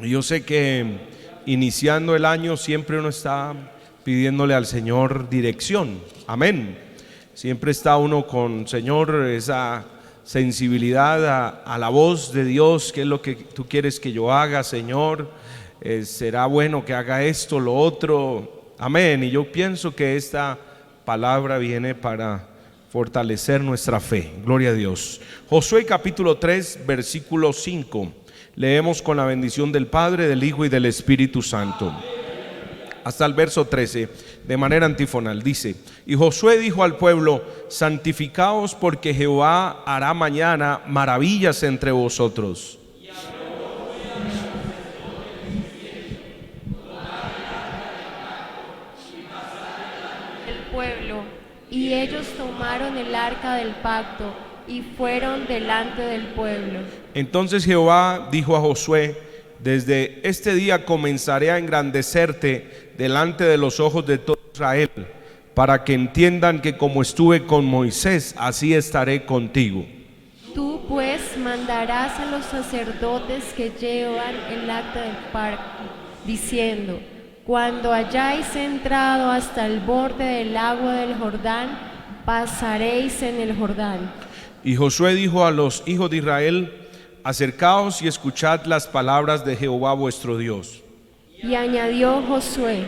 Yo sé que iniciando el año siempre uno está pidiéndole al Señor dirección, amén. Siempre está uno con, Señor, esa sensibilidad a la voz de Dios. ¿Qué es lo que tú quieres que yo haga, Señor? ¿Será bueno que haga esto, lo otro? Amén. Y yo pienso que esta palabra viene para fortalecer nuestra fe. Gloria a Dios. Josué capítulo 3, versículo 5. Leemos con la bendición del Padre, del Hijo y del Espíritu Santo. Hasta el verso 13, de manera antifonal, dice: y Josué dijo al pueblo: santificaos, porque Jehová hará mañana maravillas entre vosotros. El pueblo, y ellos tomaron el arca del pacto y fueron delante del pueblo. Entonces Jehová dijo a Josué: desde este día comenzaré a engrandecerte delante de los ojos de todo Israel, para que entiendan que como estuve con Moisés, así estaré contigo. Tú pues mandarás a los sacerdotes que llevan el acta del pacto, diciendo: cuando hayáis entrado hasta el borde del agua del Jordán, pasaréis en el Jordán. Y Josué dijo a los hijos de Israel: acercaos y escuchad las palabras de Jehová vuestro Dios. Y añadió Josué: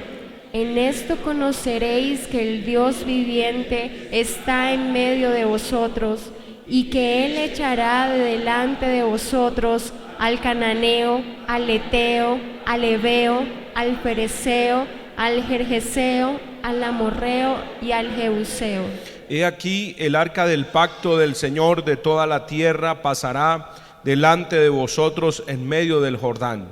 en esto conoceréis que el Dios viviente está en medio de vosotros, y que Él echará de delante de vosotros al cananeo, al eteo, al heveo, al fereceo, al gergeseo, al amorreo y al jebuseo. He aquí el arca del pacto del Señor de toda la tierra pasará delante de vosotros en medio del Jordán.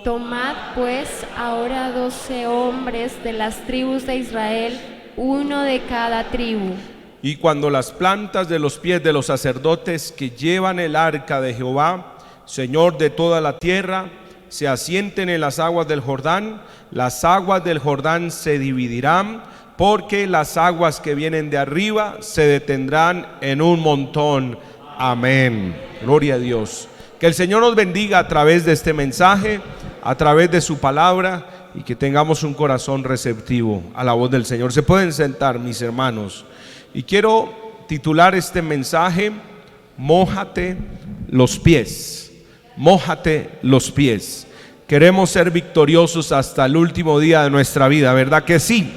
Tomad pues ahora 12 hombres de las tribus de Israel, uno de cada tribu. Y cuando las plantas de los pies de los sacerdotes que llevan el arca de Jehová, Señor de toda la tierra, se asienten en las aguas del Jordán, las aguas del Jordán se dividirán, porque las aguas que vienen de arriba se detendrán en un montón. Amén. Gloria a Dios. Que el Señor nos bendiga a través de este mensaje, a través de su palabra, y que tengamos un corazón receptivo a la voz del Señor. Se pueden sentar, mis hermanos. Y quiero titular este mensaje: mójate los pies. Mójate los pies. Queremos ser victoriosos hasta el último día de nuestra vida, ¿verdad que sí?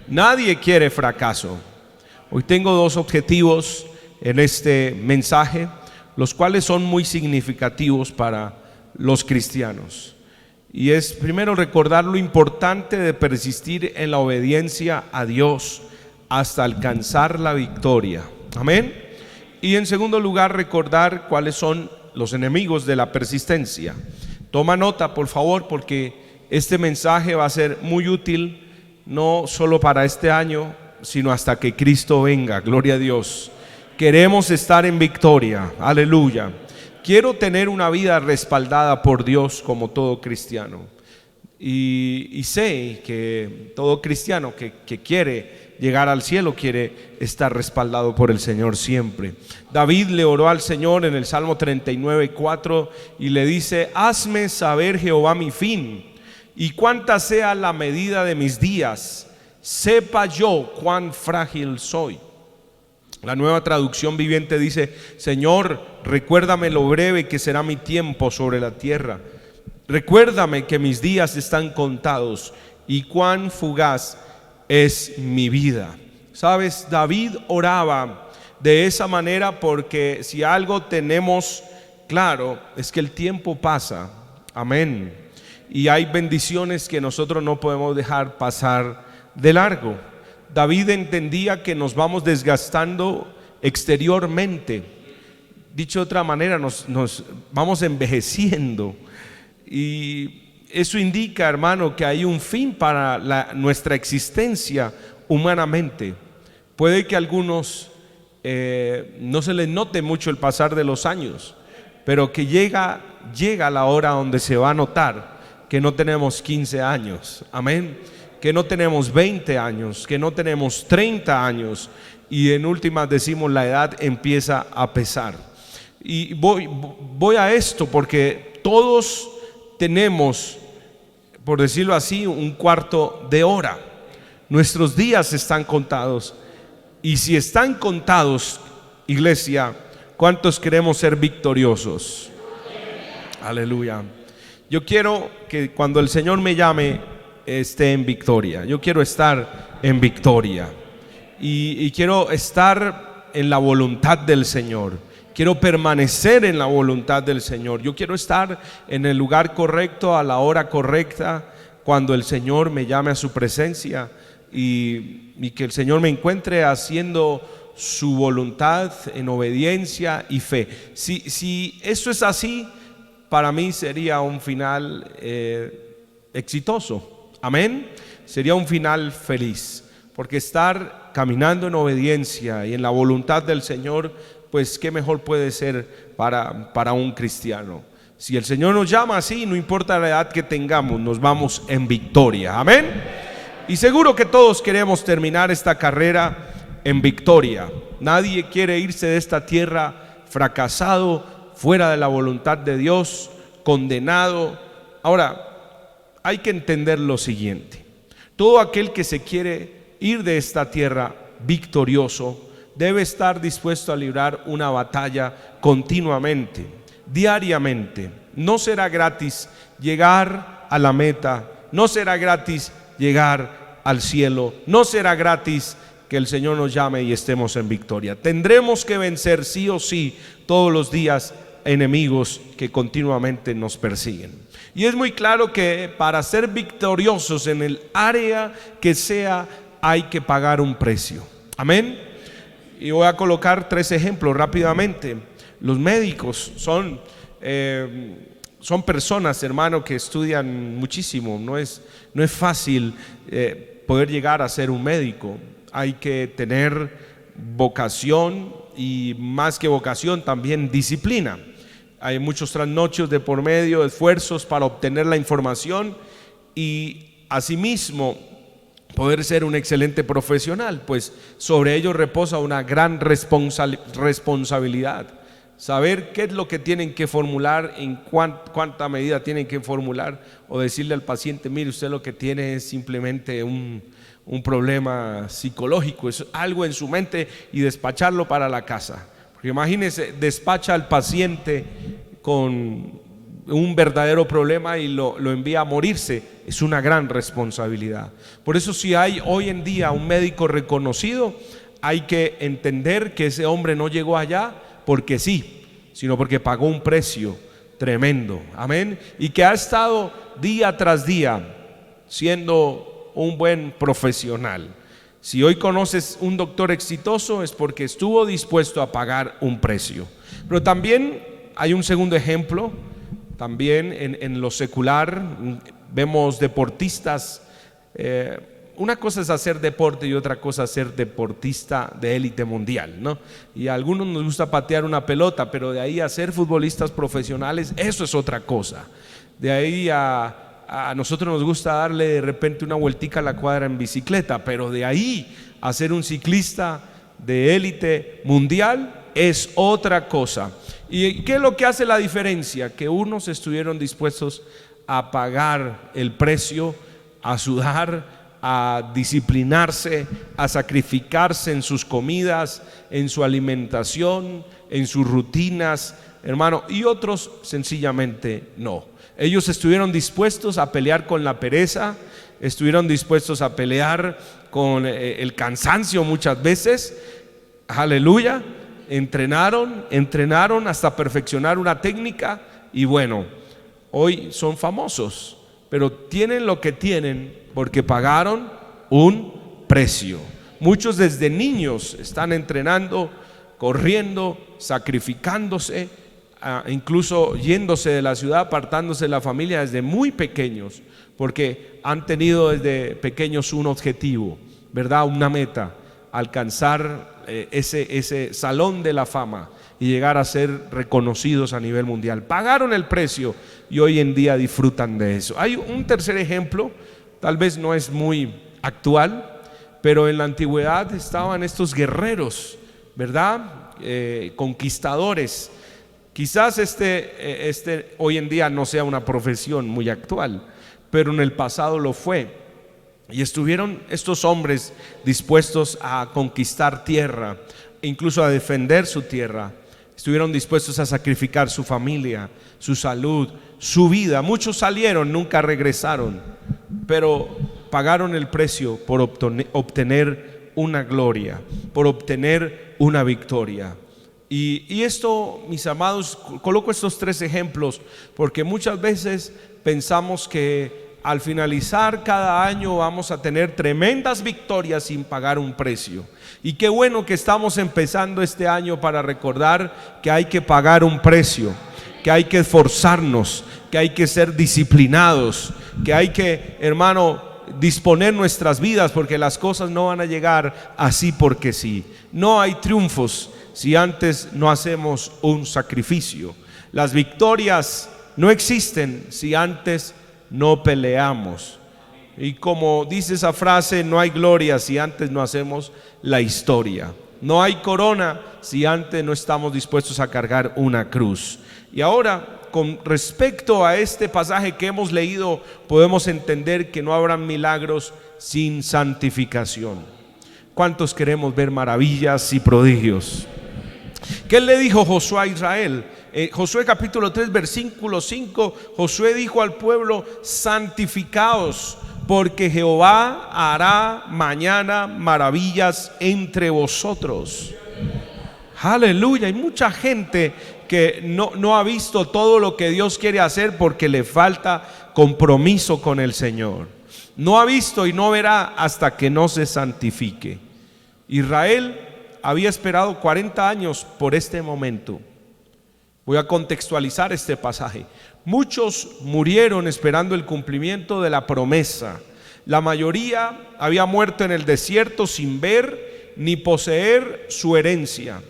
Nadie quiere fracaso. Hoy tengo dos objetivos en este mensaje, los cuales son muy significativos para los cristianos. Y es primero recordar lo importante de persistir en la obediencia a Dios hasta alcanzar la victoria. Amén. Y en segundo lugar, recordar cuáles son los enemigos de la persistencia. Toma nota, por favor, porque este mensaje va a ser muy útil, no solo para este año, sino hasta que Cristo venga. Gloria a Dios. Queremos estar en victoria, aleluya. Quiero tener una vida respaldada por Dios como todo cristiano. Y sé que todo cristiano que quiere llegar al cielo quiere estar respaldado por el Señor siempre. David le oró al Señor en el Salmo 39:4 y le dice: hazme saber, Jehová, mi fin, y cuánta sea la medida de mis días, sepa yo cuán frágil soy. La Nueva Traducción Viviente dice: Señor, recuérdame lo breve que será mi tiempo sobre la tierra. Recuérdame que mis días están contados y cuán fugaz es mi vida. Sabes, David oraba de esa manera porque si algo tenemos claro es que el tiempo pasa. Amén. Y hay bendiciones que nosotros no podemos dejar pasar de largo. David entendía que nos vamos desgastando exteriormente. Dicho de otra manera, nos vamos envejeciendo. Y eso indica, hermano, que hay un fin para nuestra existencia humanamente. Puede que a algunos no se les note mucho el pasar de los años, pero que llega la hora donde se va a notar que no tenemos 15 años, amén, que no tenemos 20 años, que no tenemos 30 años, y en últimas decimos la edad empieza a pesar. Y voy a esto porque todos tenemos, por decirlo así, un cuarto de hora. Nuestros días están contados. Y si están contados, iglesia, ¿cuántos queremos ser victoriosos? Aleluya. Yo quiero que cuando el Señor me llame esté en victoria. Yo quiero estar en victoria. Y quiero estar en la voluntad del Señor. Quiero permanecer en la voluntad del Señor. Yo quiero estar en el lugar correcto, a la hora correcta, cuando el Señor me llame a su presencia. Y que el Señor me encuentre haciendo su voluntad en obediencia y fe. Si eso es así, para mí sería un final exitoso. Amén. Sería un final feliz, porque estar caminando en obediencia y en la voluntad del Señor, pues qué mejor puede ser para un cristiano. Si el Señor nos llama así, no importa la edad que tengamos, nos vamos en victoria. Amén. Y seguro que todos queremos terminar esta carrera en victoria. Nadie quiere irse de esta tierra fracasado, fuera de la voluntad de Dios, condenado. Ahora, hay que entender lo siguiente: todo aquel que se quiere ir de esta tierra victorioso debe estar dispuesto a librar una batalla continuamente, diariamente. No será gratis llegar a la meta, no será gratis llegar al cielo, no será gratis que el Señor nos llame y estemos en victoria. Tendremos que vencer sí o sí todos los días enemigos que continuamente nos persiguen. Y es muy claro que para ser victoriosos en el área que sea, hay que pagar un precio. Amén. Y voy a colocar 3 ejemplos rápidamente. Los médicos son personas, hermano, que estudian muchísimo. No es fácil poder llegar a ser un médico. Hay que tener vocación y, más que vocación, también disciplina. Hay muchos trasnochos de por medio, esfuerzos para obtener la información y asimismo poder ser un excelente profesional, pues sobre ellos reposa una gran responsabilidad. Saber qué es lo que tienen que formular, en cuánta medida tienen que formular, o decirle al paciente: mire, usted lo que tiene es simplemente un problema psicológico, es algo en su mente, y despacharlo para la casa. Porque imagínese, despacha al paciente con un verdadero problema y lo envía a morirse. Es una gran responsabilidad. Por eso, si hay hoy en día un médico reconocido, hay que entender que ese hombre no llegó allá porque sí, sino porque pagó un precio tremendo. Amén. Y que ha estado día tras día siendo un buen profesional. Si hoy conoces un doctor exitoso, es porque estuvo dispuesto a pagar un precio. Pero también hay un segundo ejemplo. También en lo secular vemos deportistas. Una cosa es hacer deporte y otra cosa es ser deportista de élite mundial, ¿no? Y a algunos nos gusta patear una pelota, pero de ahí a ser futbolistas profesionales, eso es otra cosa. De ahí a nosotros nos gusta darle de repente una vueltica a la cuadra en bicicleta, pero de ahí a ser un ciclista de élite mundial es otra cosa. ¿Y qué es lo que hace la diferencia? Que unos estuvieron dispuestos a pagar el precio, a sudar, a disciplinarse, a sacrificarse en sus comidas, en su alimentación, en sus rutinas, hermano, y otros sencillamente no. Ellos estuvieron dispuestos a pelear con la pereza, estuvieron dispuestos a pelear con el cansancio muchas veces. Aleluya. Entrenaron hasta perfeccionar una técnica, y bueno, hoy son famosos, pero tienen lo que tienen porque pagaron un precio. Muchos desde niños están entrenando, corriendo, sacrificándose, incluso yéndose de la ciudad, apartándose de la familia desde muy pequeños, porque han tenido desde pequeños un objetivo, ¿verdad? Una meta: alcanzar ese salón de la fama y llegar a ser reconocidos a nivel mundial. Pagaron el precio y hoy en día disfrutan de eso. Hay un tercer ejemplo, tal vez no es muy actual, pero en la antigüedad estaban estos guerreros, ¿verdad? Conquistadores, Quizás hoy en día no sea una profesión muy actual, pero en el pasado lo fue. Y estuvieron estos hombres dispuestos a conquistar tierra, incluso a defender su tierra. Estuvieron dispuestos a sacrificar su familia, su salud, su vida. Muchos salieron, nunca regresaron, pero pagaron el precio por obtener una gloria, por obtener una victoria. Y esto, mis amados, coloco estos 3 ejemplos porque muchas veces pensamos que al finalizar cada año vamos a tener tremendas victorias sin pagar un precio. Y qué bueno que estamos empezando este año para recordar que hay que pagar un precio, que hay que esforzarnos, que hay que ser disciplinados, que hay que, hermano, disponer nuestras vidas, porque las cosas no van a llegar así porque sí. No hay triunfos si antes no hacemos un sacrificio. Las victorias no existen si antes no peleamos. Y como dice esa frase, no hay gloria si antes no hacemos la historia. No hay corona si antes no estamos dispuestos a cargar una cruz. Y ahora, con respecto a este pasaje que hemos leído, podemos entender que no habrá milagros sin santificación. ¿Cuántos queremos ver maravillas y prodigios? ¿Qué le dijo Josué a Israel? Josué capítulo 3 versículo 5, Josué dijo al pueblo: santificaos, porque Jehová hará mañana maravillas entre vosotros. Aleluya. Hay mucha gente que no ha visto todo lo que Dios quiere hacer porque le falta compromiso con el Señor. No ha visto y no verá hasta que no se santifique. Israel había esperado 40 años por este momento. Voy a contextualizar este pasaje. Muchos murieron esperando el cumplimiento de la promesa. La mayoría había muerto en el desierto sin ver ni poseer su herencia.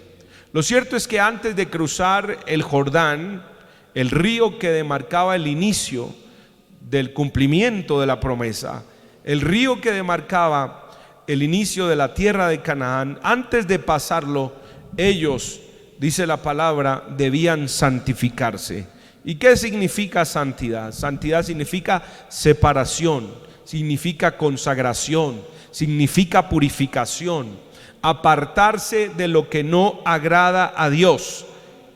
Lo cierto es que antes de cruzar el Jordán, el río que demarcaba el inicio del cumplimiento de la promesa, el río que demarcaba el inicio de la tierra de Canaán, antes de pasarlo, ellos, dice la palabra, debían santificarse. ¿Y qué significa santidad? Santidad significa separación, significa consagración, significa purificación, apartarse de lo que no agrada a Dios.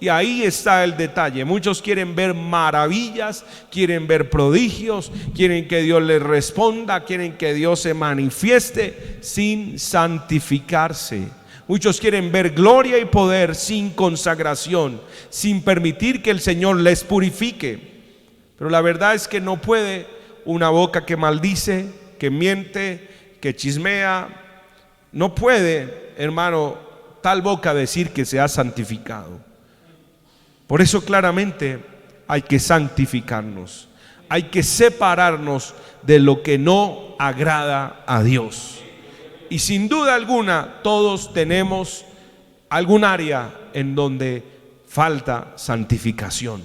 Y ahí está el detalle. Muchos quieren ver maravillas, quieren ver prodigios, quieren que Dios les responda, quieren que Dios se manifieste sin santificarse. Muchos quieren ver gloria y poder sin consagración, sin permitir que el Señor les purifique. Pero la verdad es que no puede una boca que maldice, que miente, que chismea. No puede, hermano, tal boca decir que se ha santificado. Por eso claramente hay que santificarnos, hay que separarnos de lo que no agrada a Dios. Y sin duda alguna todos tenemos algún área en donde falta santificación,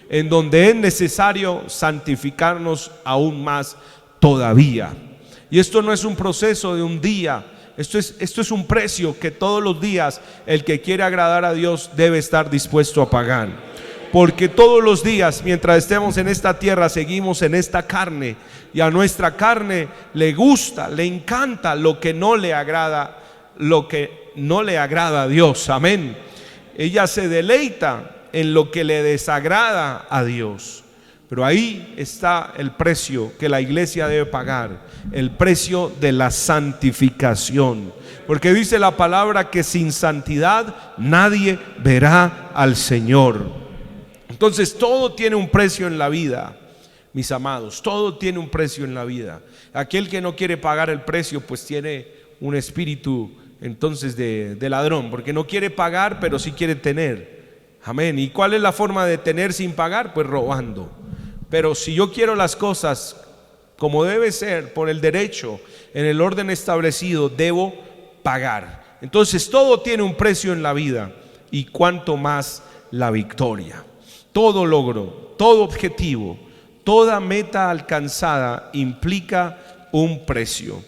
en donde es necesario santificarnos aún más todavía. Y esto no es un proceso de un día. Esto es un precio que todos los días el que quiere agradar a Dios debe estar dispuesto a pagar. Porque todos los días, mientras estemos en esta tierra, seguimos en esta carne. Y a nuestra carne le gusta, le encanta lo que no le agrada, lo que no le agrada a Dios. Amén. Ella se deleita en lo que le desagrada a Dios. Pero ahí está el precio que la iglesia debe pagar, el precio de la santificación. Porque dice la palabra que sin santidad nadie verá al Señor. Entonces todo tiene un precio en la vida, mis amados, todo tiene un precio en la vida. Aquel que no quiere pagar el precio pues tiene un espíritu entonces de ladrón, porque no quiere pagar pero sí quiere tener. Amén. ¿Y cuál es la forma de tener sin pagar? Pues robando. Pero si yo quiero las cosas como debe ser, por el derecho, en el orden establecido, debo pagar. Entonces todo tiene un precio en la vida, y cuanto más la victoria. Todo logro, todo objetivo, toda meta alcanzada implica un precio.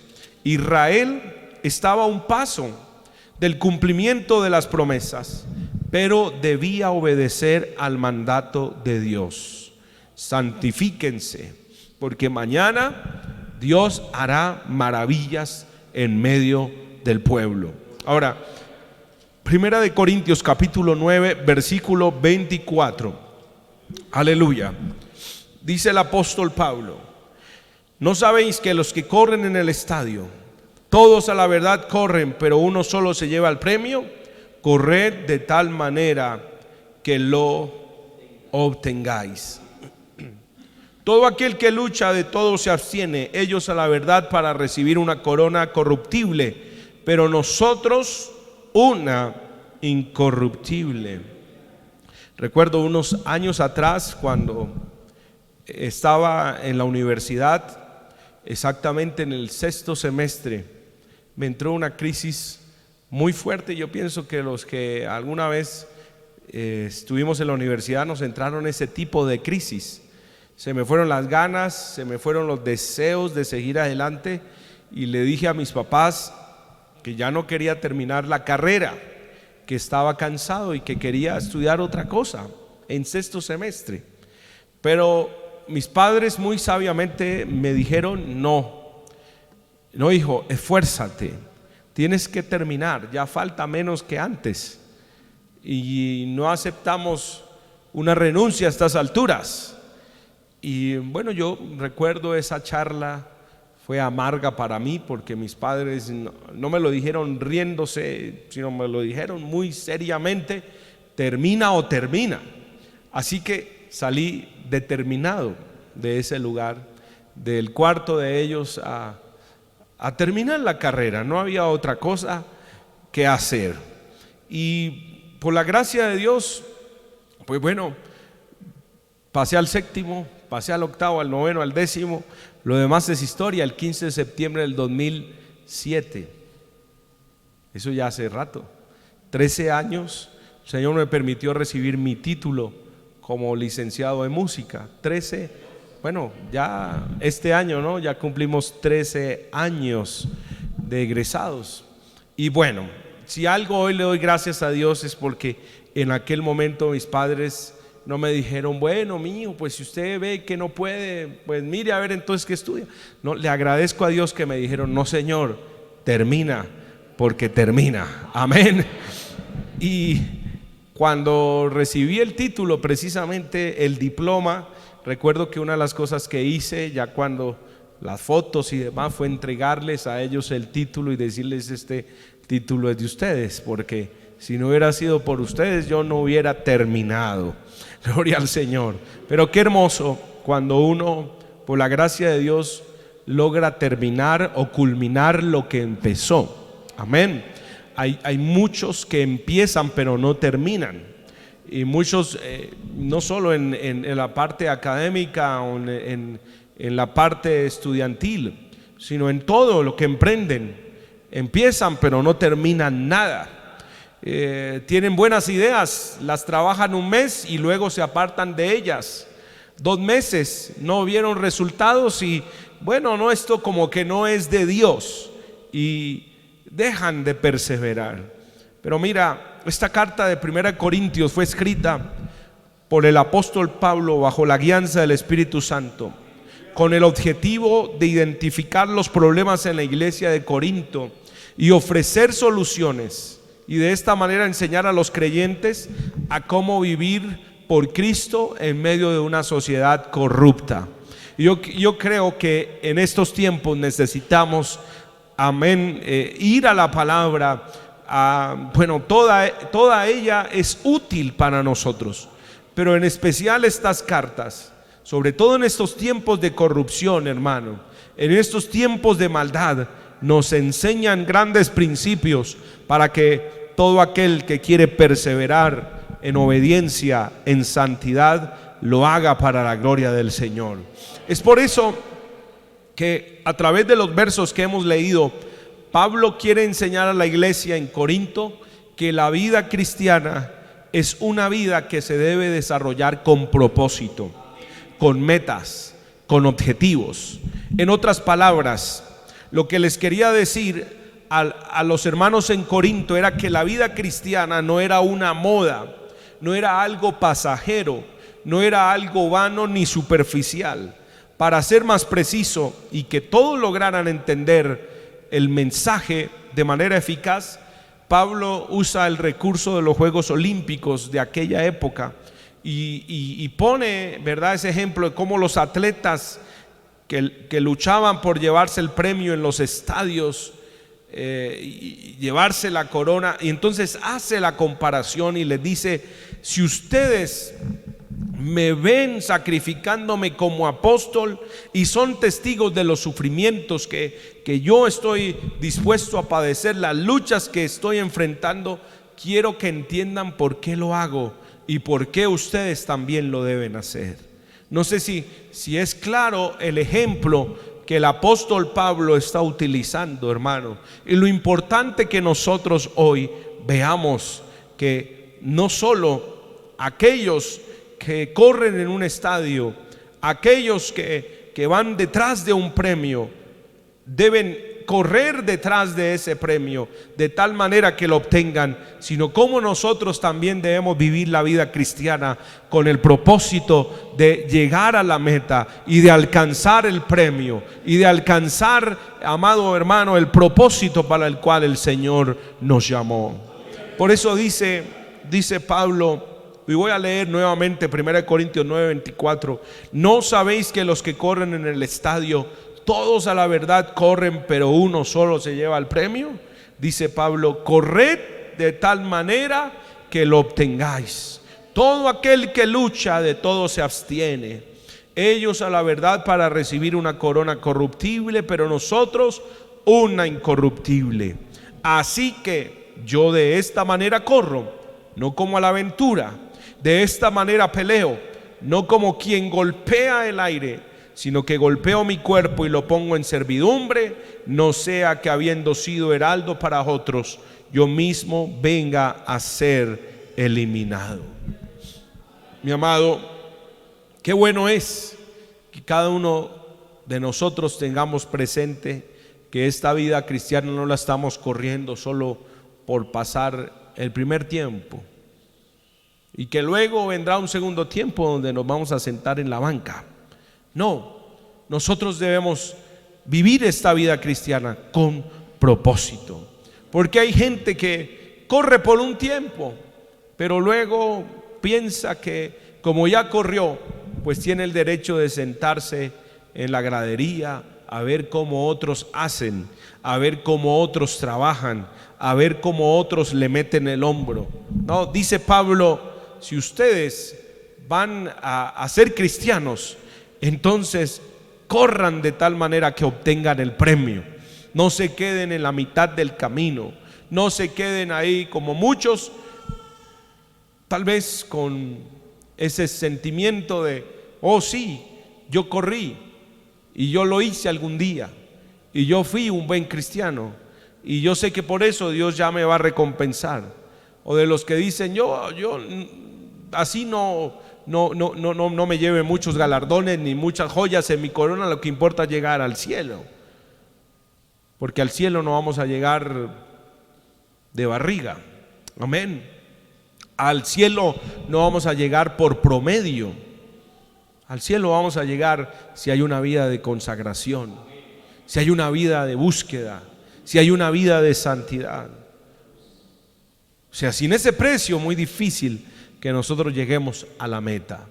Israel estaba a un paso del cumplimiento de las promesas, pero debía obedecer al mandato de Dios. Santifíquense, porque mañana Dios hará maravillas en medio del pueblo. Ahora, Primera de Corintios capítulo 9, versículo 24. Aleluya. Dice el apóstol Pablo: ¿no sabéis que los que corren en el estadio, todos a la verdad corren, pero uno solo se lleva el premio? Corred de tal manera que lo obtengáis. Todo aquel que lucha de todo se abstiene, ellos a la verdad para recibir una corona corruptible, pero nosotros una incorruptible. Recuerdo unos años atrás, cuando estaba en la universidad, exactamente en el 6º semestre, me entró una crisis muy fuerte. Yo pienso que los que alguna vez estuvimos en la universidad nos entraron ese tipo de crisis. Se me fueron las ganas, se me fueron los deseos de seguir adelante, y le dije a mis papás que ya no quería terminar la carrera, que estaba cansado y que quería estudiar otra cosa en 6º semestre. Pero mis padres muy sabiamente me dijeron: no, hijo, esfuérzate, tienes que terminar, ya falta menos que antes, y no aceptamos una renuncia a estas alturas. Y bueno, yo recuerdo esa charla, fue amarga para mí, porque mis padres no me lo dijeron riéndose, sino me lo dijeron muy seriamente: termina o termina. Así que salí determinado de ese lugar, del cuarto de ellos, a terminar la carrera. No había otra cosa que hacer. Y por la gracia de Dios, pues bueno, pasé al 7º, pasé al 8º, al 9º, al 10º. Lo demás es historia. El 15 de septiembre del 2007, eso ya hace rato, 13 años, el Señor me permitió recibir mi título como licenciado en música. 13, bueno, ya este año, ¿no? Ya cumplimos 13 años de egresados. Y bueno, si algo hoy le doy gracias a Dios es porque en aquel momento mis padres no me dijeron: bueno, mío, pues si usted ve que no puede, pues mire a ver entonces qué estudia. No, le agradezco a Dios que me dijeron: no, señor, termina, porque termina. Amén. Y cuando recibí el título, precisamente el diploma, recuerdo que una de las cosas que hice, ya cuando las fotos y demás, fue entregarles a ellos el título y decirles: este título es de ustedes, porque si no hubiera sido por ustedes, yo no hubiera terminado. Gloria al Señor. Pero qué hermoso cuando uno, por la gracia de Dios, logra terminar o culminar lo que empezó. Amén. Hay muchos que empiezan pero no terminan, y muchos no solo en la parte académica o en la parte estudiantil, sino en todo lo que emprenden. Empiezan pero no terminan nada. Tienen buenas ideas, las trabajan un mes y luego se apartan de ellas. 2 meses, no vieron resultados y bueno, no, esto como que no es de Dios, y dejan de perseverar. Pero mira, esta carta de 1 Corintios fue escrita por el apóstol Pablo bajo la guianza del Espíritu Santo, con el objetivo de identificar los problemas en la iglesia de Corinto y ofrecer soluciones, y de esta manera enseñar a los creyentes a cómo vivir por Cristo en medio de una sociedad corrupta. Yo creo que en estos tiempos necesitamos, amén, ir a la palabra. Bueno, toda ella es útil para nosotros, pero en especial estas cartas, sobre todo en estos tiempos de corrupción, hermano, en estos tiempos de maldad, nos enseñan grandes principios para que todo aquel que quiere perseverar en obediencia, en santidad, lo haga para la gloria del Señor. Es por eso que a través de los versos que hemos leído, Pablo quiere enseñar a la iglesia en Corinto que la vida cristiana es una vida que se debe desarrollar con propósito, con metas, con objetivos. En otras palabras, lo que les quería decir a los hermanos en Corinto era que la vida cristiana no era una moda, no era algo pasajero, no era algo vano ni superficial. Para ser más preciso y que todos lograran entender el mensaje de manera eficaz, Pablo usa el recurso de los Juegos Olímpicos de aquella época y pone, ¿verdad?, ese ejemplo de cómo los atletas que luchaban por llevarse el premio en los estadios, y llevarse la corona, y entonces hace la comparación y les dice: si ustedes me ven sacrificándome como apóstol y son testigos de los sufrimientos que yo estoy dispuesto a padecer, las luchas que estoy enfrentando, quiero que entiendan por qué lo hago y por qué ustedes también lo deben hacer. No sé si es claro el ejemplo que el apóstol Pablo está utilizando, hermano. Y lo importante que nosotros hoy veamos que no solo aquellos que corren en un estadio, aquellos que van detrás de un premio, deben correr detrás de ese premio de tal manera que lo obtengan, sino como nosotros también debemos vivir la vida cristiana con el propósito de llegar a la meta y de alcanzar el premio y de alcanzar, amado hermano, el propósito para el cual el Señor nos llamó. Por eso dice Pablo, y voy a leer nuevamente 1 Corintios 9:24: ¿no sabéis que los que corren en el estadio, todos a la verdad corren, pero uno solo se lleva el premio? Dice Pablo: corred de tal manera que lo obtengáis. Todo aquel que lucha, de todo se abstiene. Ellos a la verdad para recibir una corona corruptible, pero nosotros una incorruptible. Así que yo de esta manera corro, no como a la aventura. De esta manera peleo, no como quien golpea el aire, sino que golpeo mi cuerpo y lo pongo en servidumbre, no sea que habiendo sido heraldo para otros, yo mismo venga a ser eliminado. Mi amado, qué bueno es que cada uno de nosotros tengamos presente que esta vida cristiana no la estamos corriendo solo por pasar el primer tiempo, y que luego vendrá un segundo tiempo donde nos vamos a sentar en la banca. No, nosotros debemos vivir esta vida cristiana con propósito, porque hay gente que corre por un tiempo, pero luego piensa que como ya corrió, pues tiene el derecho de sentarse en la gradería a ver cómo otros hacen, a ver cómo otros trabajan, a ver cómo otros le meten el hombro. No, dice Pablo: si ustedes van a ser cristianos, entonces corran de tal manera que obtengan el premio. No se queden en la mitad del camino, no se queden ahí como muchos, tal vez con ese sentimiento de: oh sí, yo corrí y yo lo hice algún día y yo fui un buen cristiano y yo sé que por eso Dios ya me va a recompensar. O de los que dicen: yo así no me lleve muchos galardones ni muchas joyas en mi corona, lo que importa es llegar al cielo, porque al cielo no vamos a llegar de barriga. Amén. Al cielo no vamos a llegar por promedio. Al cielo vamos a llegar si hay una vida de consagración, si hay una vida de búsqueda, si hay una vida de santidad. O sea, sin ese precio, muy difícil que nosotros lleguemos a la meta.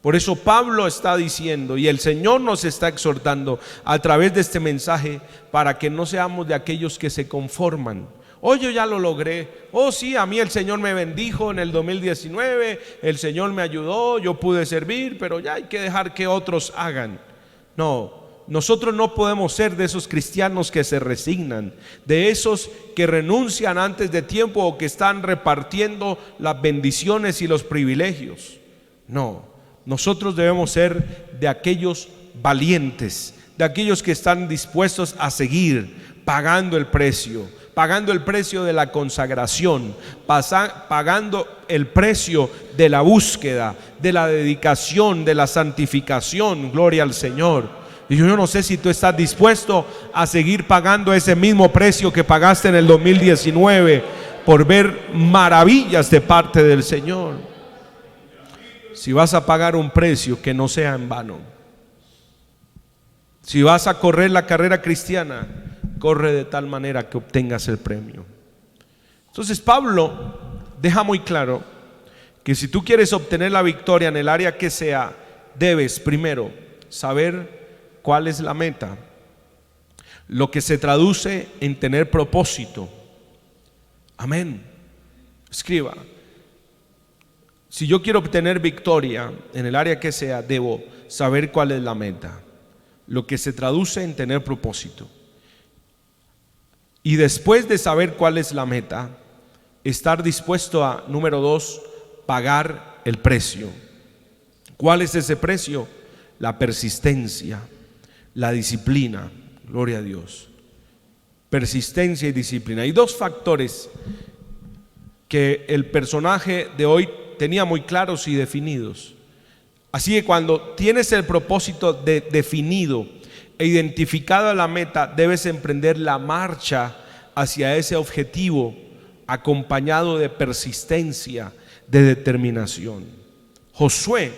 Por eso Pablo está diciendo, y el Señor nos está exhortando a través de este mensaje, para que no seamos de aquellos que se conforman. Oh, yo ya lo logré. Oh, sí, a mí el Señor me bendijo en el 2019, el Señor me ayudó, yo pude servir, pero ya hay que dejar que otros hagan. No, nosotros no podemos ser de esos cristianos que se resignan, de esos que renuncian antes de tiempo o que están repartiendo las bendiciones y los privilegios. No, nosotros debemos ser de aquellos valientes, de aquellos que están dispuestos a seguir pagando el precio de la consagración, pagando el precio de la búsqueda, de la dedicación, de la santificación. Gloria al Señor. Y yo no sé si tú estás dispuesto a seguir pagando ese mismo precio que pagaste en el 2019 por ver maravillas de parte del Señor. Si vas a pagar un precio, que no sea en vano. Si vas a correr la carrera cristiana, corre de tal manera que obtengas el premio. Entonces Pablo deja muy claro que si tú quieres obtener la victoria en el área que sea, debes primero saber cuál es la meta, lo que se traduce en tener propósito. Amén. Escriba: si yo quiero obtener victoria en el área que sea, debo saber cuál es la meta, lo que se traduce en tener propósito. Y después de saber cuál es la meta, estar dispuesto a, número 2, pagar el precio. ¿Cuál es ese precio? La persistencia, la disciplina. Gloria a Dios. Persistencia y disciplina. Hay dos factores que el personaje de hoy tenía muy claros y definidos. Así que cuando tienes el propósito definido e identificada la meta, debes emprender la marcha hacia ese objetivo, acompañado de persistencia, de determinación. Josué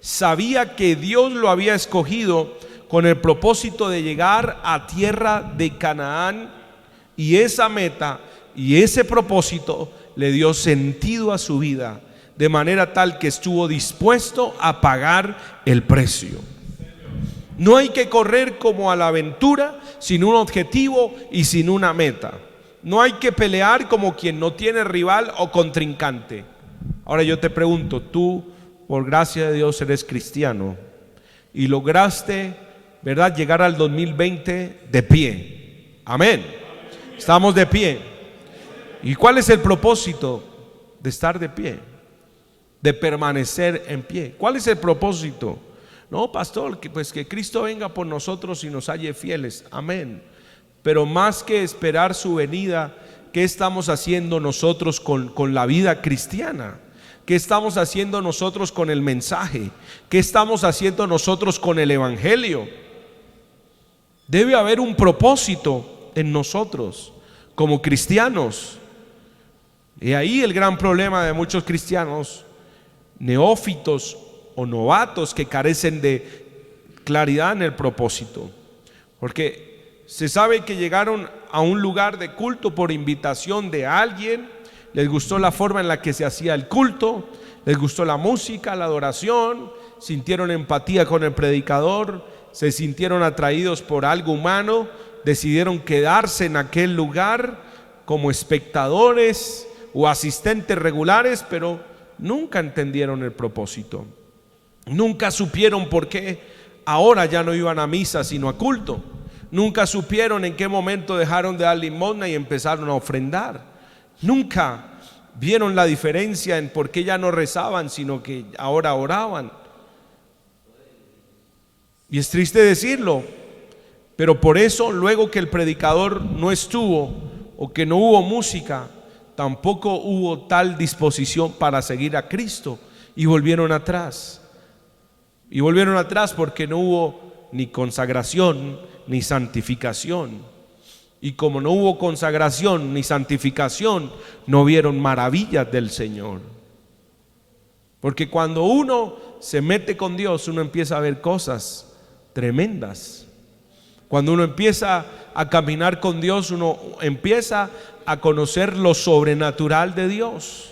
sabía que Dios lo había escogido con el propósito de llegar a tierra de Canaán, y esa meta y ese propósito le dio sentido a su vida, de manera tal que estuvo dispuesto a pagar el precio. No hay que correr como a la aventura sin un objetivo y sin una meta. No hay que pelear como quien no tiene rival o contrincante. Ahora yo te pregunto, tú por gracia de Dios eres cristiano y lograste, ¿verdad?, llegar al 2020 de pie. Amén. Estamos de pie. ¿Y cuál es el propósito de estar de pie? De permanecer en pie. ¿Cuál es el propósito? No, pastor, que Cristo venga por nosotros y nos halle fieles. Amén. Pero más que esperar su venida, ¿qué estamos haciendo nosotros con la vida cristiana? ¿Qué estamos haciendo nosotros con el mensaje? ¿Qué estamos haciendo nosotros con el evangelio? Debe haber un propósito en nosotros como cristianos. Y ahí el gran problema de muchos cristianos neófitos o novatos que carecen de claridad en el propósito. Porque se sabe que llegaron a un lugar de culto por invitación de alguien, les gustó la forma en la que se hacía el culto, les gustó la música, la adoración, sintieron empatía con el predicador, se sintieron atraídos por algo humano, decidieron quedarse en aquel lugar como espectadores o asistentes regulares, pero nunca entendieron el propósito. Nunca supieron por qué ahora ya no iban a misa sino a culto. Nunca supieron en qué momento dejaron de dar limosna y empezaron a ofrendar. Nunca vieron la diferencia en por qué ya no rezaban sino que ahora oraban. Y es triste decirlo, pero por eso luego que el predicador no estuvo o que no hubo música, tampoco hubo tal disposición para seguir a Cristo y volvieron atrás. Y volvieron atrás porque no hubo ni consagración ni santificación. Y como no hubo consagración ni santificación, no vieron maravillas del Señor. Porque cuando uno se mete con Dios, uno empieza a ver cosas tremendas. Cuando uno empieza a caminar con Dios, uno empieza a conocer lo sobrenatural de Dios.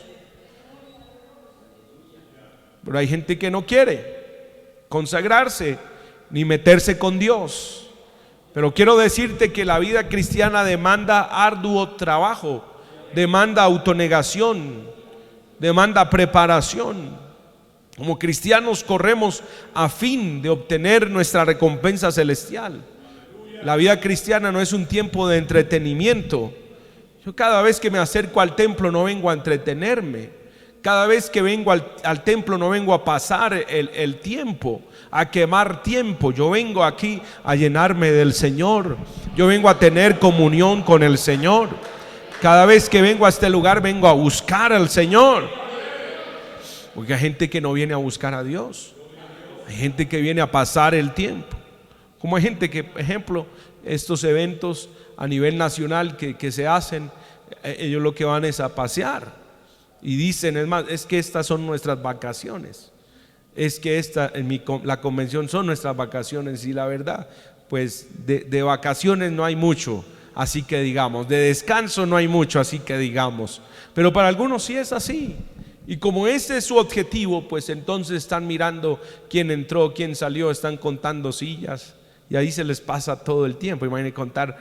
Pero hay gente que no quiere consagrarse ni meterse con Dios. Pero quiero decirte que la vida cristiana demanda arduo trabajo, demanda autonegación, demanda preparación. Como cristianos corremos a fin de obtener nuestra recompensa celestial. La vida cristiana no es un tiempo de entretenimiento. Yo cada vez que me acerco al templo no vengo a entretenerme. Cada vez que vengo al templo no vengo a pasar el tiempo, a quemar tiempo. Yo vengo aquí a llenarme del Señor. Yo vengo a tener comunión con el Señor. Cada vez que vengo a este lugar vengo a buscar al Señor. Porque hay gente que no viene a buscar a Dios. Hay gente que viene a pasar el tiempo. Como hay gente que, por ejemplo, estos eventos a nivel nacional que se hacen, ellos lo que van es a pasear y dicen, es más, es que estas son nuestras vacaciones, es que la convención son nuestras vacaciones. Y la verdad, pues de vacaciones no hay mucho, así que digamos, de descanso no hay mucho, así que digamos, pero para algunos sí es así. Y como ese es su objetivo, pues entonces están mirando quién entró, quién salió, están contando sillas, y ahí se les pasa todo el tiempo. Imagínense contar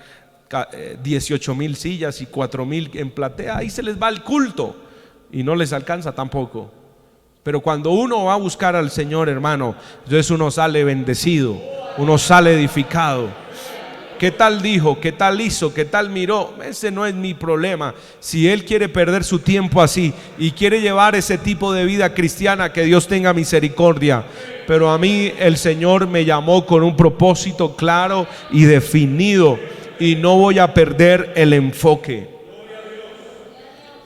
18,000 sillas y 4,000 en platea, ahí se les va el culto y no les alcanza tampoco. Pero cuando uno va a buscar al Señor, hermano, entonces uno sale bendecido, uno sale edificado. ¿Qué tal dijo? ¿Qué tal hizo? ¿Qué tal miró? Ese no es mi problema. Si él quiere perder su tiempo así y quiere llevar ese tipo de vida cristiana, que Dios tenga misericordia. Pero a mí el Señor me llamó con un propósito claro y definido, y no voy a perder el enfoque.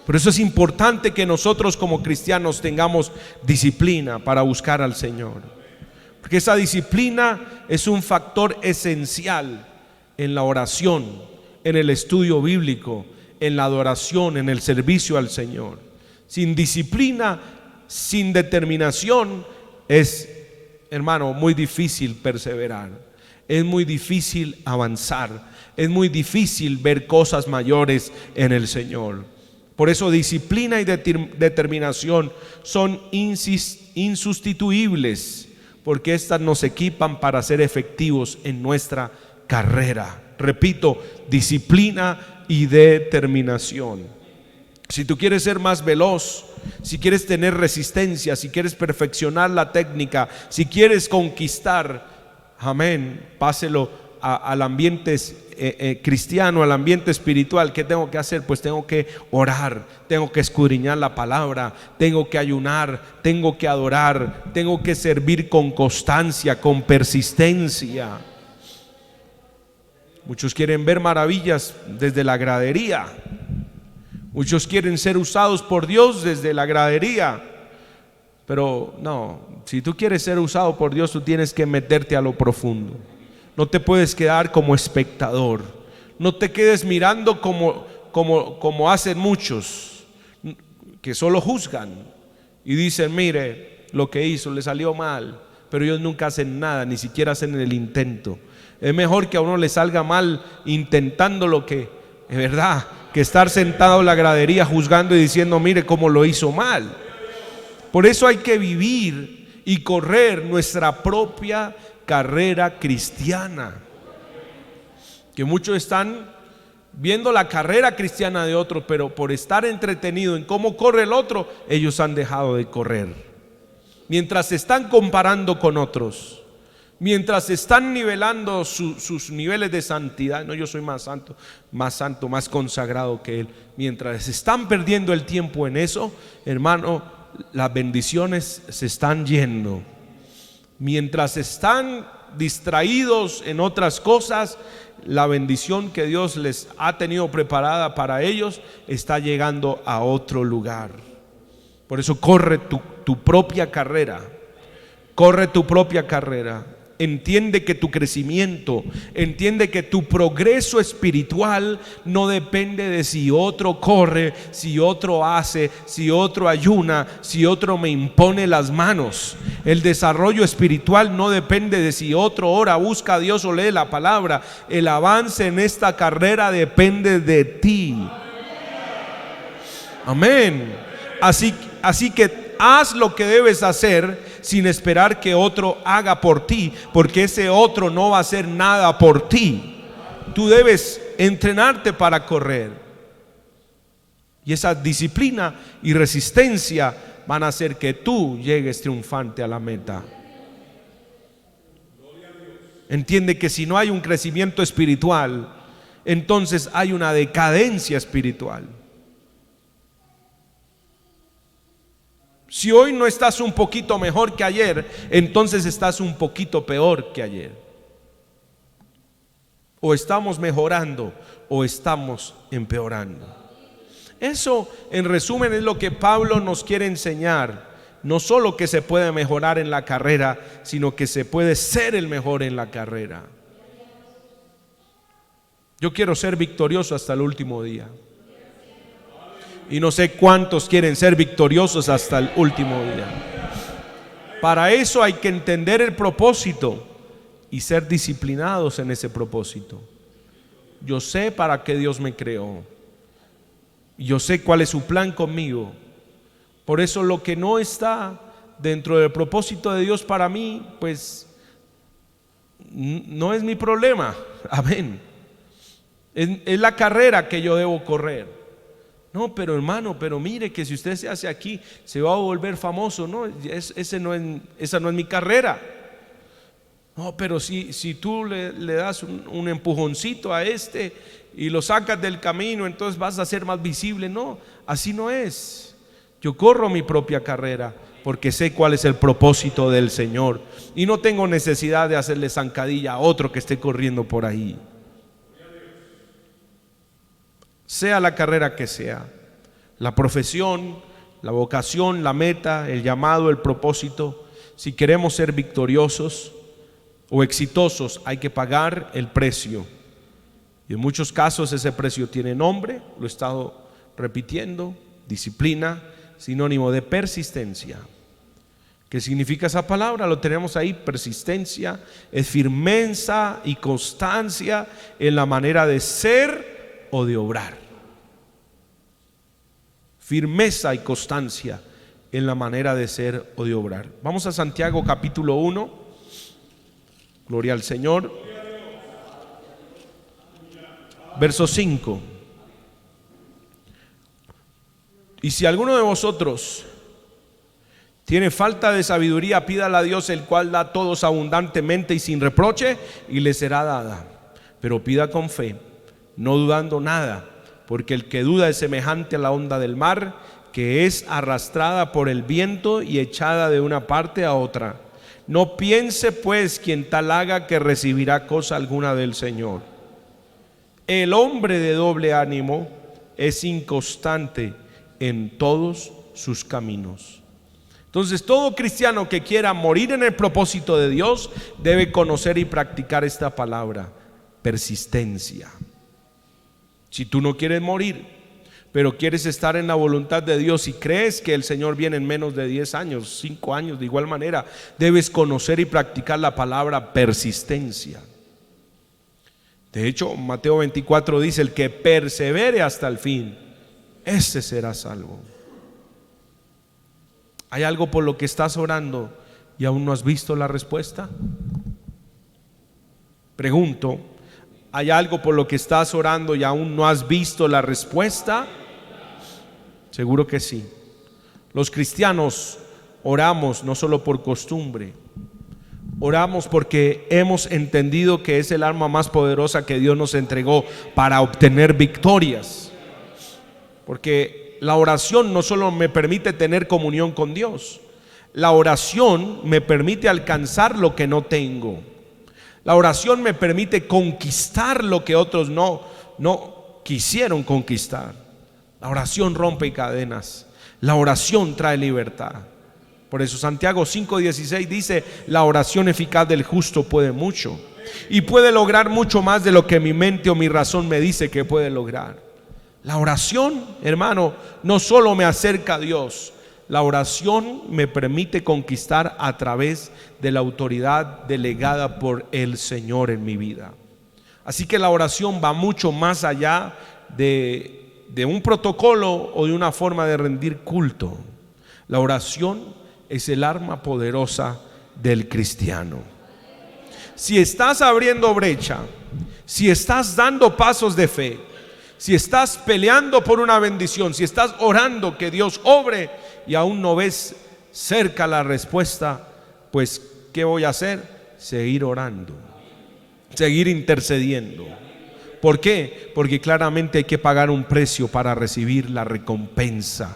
Por eso es importante que nosotros como cristianos tengamos disciplina para buscar al Señor, porque esa disciplina es un factor esencial en la oración, en el estudio bíblico, en la adoración, en el servicio al Señor. Sin disciplina, sin determinación, es, hermano, muy difícil perseverar, es muy difícil avanzar, es muy difícil ver cosas mayores en el Señor. Por eso disciplina y determinación son insustituibles, porque estas nos equipan para ser efectivos en nuestra carrera. Repito, disciplina y determinación. Si tú quieres ser más veloz, si quieres tener resistencia, si quieres perfeccionar la técnica, si quieres conquistar, amén, páselo al ambiente cristiano, al ambiente espiritual. ¿Qué tengo que hacer? Pues tengo que orar, tengo que escudriñar la palabra, tengo que ayunar, tengo que adorar, tengo que servir con constancia, con persistencia. Muchos quieren ver maravillas desde la gradería, muchos quieren ser usados por Dios desde la gradería, pero no, si tú quieres ser usado por Dios, tú tienes que meterte a lo profundo. No te puedes quedar como espectador, no te quedes mirando como hacen muchos, que solo juzgan y dicen, mire lo que hizo, le salió mal, pero ellos nunca hacen nada, ni siquiera hacen el intento. Es mejor que a uno le salga mal intentando lo que es verdad, que estar sentado en la gradería juzgando y diciendo, mire cómo lo hizo mal. Por eso hay que vivir y correr nuestra propia carrera cristiana. Que muchos están viendo la carrera cristiana de otros, pero por estar entretenido en cómo corre el otro, ellos han dejado de correr. Mientras se están comparando con otros, mientras están nivelando sus niveles de santidad, no, yo soy más santo, más consagrado que él. Mientras están perdiendo el tiempo en eso, hermano, las bendiciones se están yendo. Mientras están distraídos en otras cosas, la bendición que Dios les ha tenido preparada para ellos está llegando a otro lugar. Por eso corre tu propia carrera, corre tu propia carrera. Entiende que tu crecimiento, entiende que tu progreso espiritual no depende de si otro corre, si otro hace, si otro ayuna, si otro me impone las manos. El desarrollo espiritual no depende de si otro ora, busca a Dios o lee la palabra. El avance en esta carrera depende de ti. Amén. Así que haz lo que debes hacer sin esperar que otro haga por ti, porque ese otro no va a hacer nada por ti. Tú debes entrenarte para correr, y esa disciplina y resistencia van a hacer que tú llegues triunfante a la meta. Entiende que si no hay un crecimiento espiritual, entonces hay una decadencia espiritual. Si hoy no estás un poquito mejor que ayer, entonces estás un poquito peor que ayer. O estamos mejorando o estamos empeorando. Eso, en resumen, es lo que Pablo nos quiere enseñar. No solo que se puede mejorar en la carrera, sino que se puede ser el mejor en la carrera. Yo quiero ser victorioso hasta el último día. Y no sé cuántos quieren ser victoriosos hasta el último día. Para eso hay que entender el propósito y ser disciplinados en ese propósito. Yo sé para qué Dios me creó. Yo sé cuál es su plan conmigo. Por eso lo que no está dentro del propósito de Dios para mí, pues no es mi problema. Amén. Es la carrera que yo debo correr. No, pero hermano, pero mire que si usted se hace aquí, se va a volver famoso. No, esa no es mi carrera. No, pero si tú le das un empujoncito a este y lo sacas del camino, entonces vas a ser más visible. No, así no es. Yo corro mi propia carrera porque sé cuál es el propósito del Señor y no tengo necesidad de hacerle zancadilla a otro que esté corriendo por ahí. Sea la carrera que sea, la profesión, la vocación, la meta, el llamado, el propósito, si queremos ser victoriosos o exitosos, hay que pagar el precio. Y en muchos casos ese precio tiene nombre, lo he estado repitiendo: disciplina, sinónimo de persistencia. ¿Qué significa esa palabra? Lo tenemos ahí: persistencia es firmeza y constancia en la manera de ser o de obrar. Firmeza y constancia en la manera de ser o de obrar. Vamos a Santiago capítulo 1. Gloria al Señor. Verso 5. Y si alguno de vosotros tiene falta de sabiduría, pídala a Dios, el cual da a todos abundantemente y sin reproche, y le será dada. Pero pida con fe, no dudando nada, porque el que duda es semejante a la onda del mar, que es arrastrada por el viento y echada de una parte a otra. No piense pues quien tal haga que recibirá cosa alguna del Señor. El hombre de doble ánimo es inconstante en todos sus caminos. Entonces, todo cristiano que quiera morir en el propósito de Dios debe conocer y practicar esta palabra: persistencia. Si tú no quieres morir, pero quieres estar en la voluntad de Dios y crees que el Señor viene en menos de 10 años, 5 años, de igual manera, debes conocer y practicar la palabra persistencia. De hecho, Mateo 24 dice: el que persevere hasta el fin, ese será salvo. ¿Hay algo por lo que estás orando y aún no has visto la respuesta? Pregunto, ¿hay algo por lo que estás orando y aún no has visto la respuesta? Seguro que sí. Los cristianos oramos no solo por costumbre, oramos porque hemos entendido que es el arma más poderosa que Dios nos entregó para obtener victorias. Porque la oración no solo me permite tener comunión con Dios, la oración me permite alcanzar lo que no tengo. La oración me permite conquistar lo que otros no quisieron conquistar. La oración rompe cadenas. La oración trae libertad. Por eso Santiago 5:16 dice: la oración eficaz del justo puede mucho y puede lograr mucho más de lo que mi mente o mi razón me dice que puede lograr. La oración, hermano, no solo me acerca a Dios, la oración me permite conquistar a través de la autoridad delegada por el Señor en mi vida. Así que la oración va mucho más allá de un protocolo o de una forma de rendir culto. La oración es el arma poderosa del cristiano. Si estás abriendo brecha, si estás dando pasos de fe, si estás peleando por una bendición, si estás orando que Dios obre y aún no ves cerca la respuesta, pues ¿qué voy a hacer? Seguir orando, seguir intercediendo. ¿Por qué? Porque claramente hay que pagar un precio para recibir la recompensa.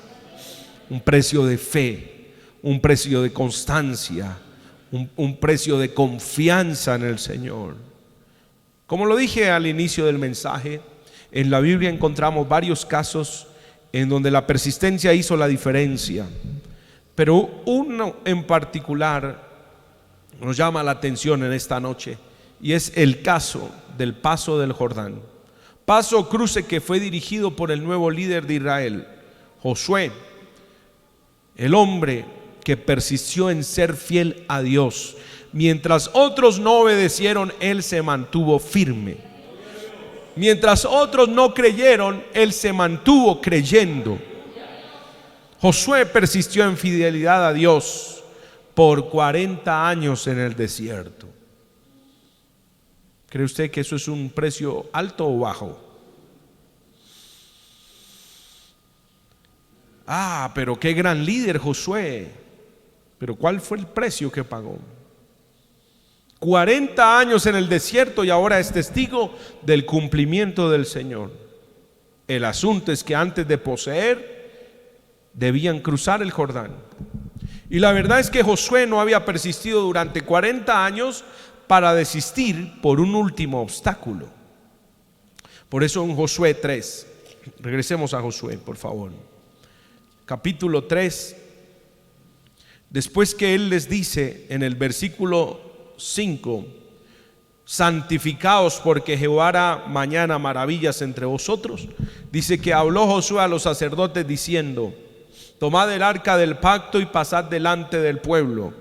Un precio de fe, un precio de constancia, un precio de confianza en el Señor. Como lo dije al inicio del mensaje, en la Biblia encontramos varios casos en donde la persistencia hizo la diferencia, pero uno en particular nos llama la atención en esta noche, y es el caso del paso del Jordán. paso o cruce que fue dirigido por el nuevo líder de Israel, Josué, el hombre que persistió en ser fiel a Dios. Mientras otros no obedecieron, él se mantuvo firme. Mientras otros no creyeron, él se mantuvo creyendo. Josué persistió en fidelidad a Dios por 40 años en el desierto. ¿Cree usted que eso es un precio alto o bajo? Pero qué gran líder Josué. Pero ¿cuál fue el precio que pagó? 40 años en el desierto y ahora es testigo del cumplimiento del Señor. El asunto es que antes de poseer debían cruzar el Jordán. Y la verdad es que Josué no había persistido durante 40 años para desistir por un último obstáculo. Por eso en Josué 3, regresemos a Josué, por favor. Capítulo 3, después que él les dice en el versículo 5: santificaos porque Jehová hará mañana maravillas entre vosotros, dice que habló Josué a los sacerdotes diciendo: tomad el arca del pacto y pasad delante del pueblo.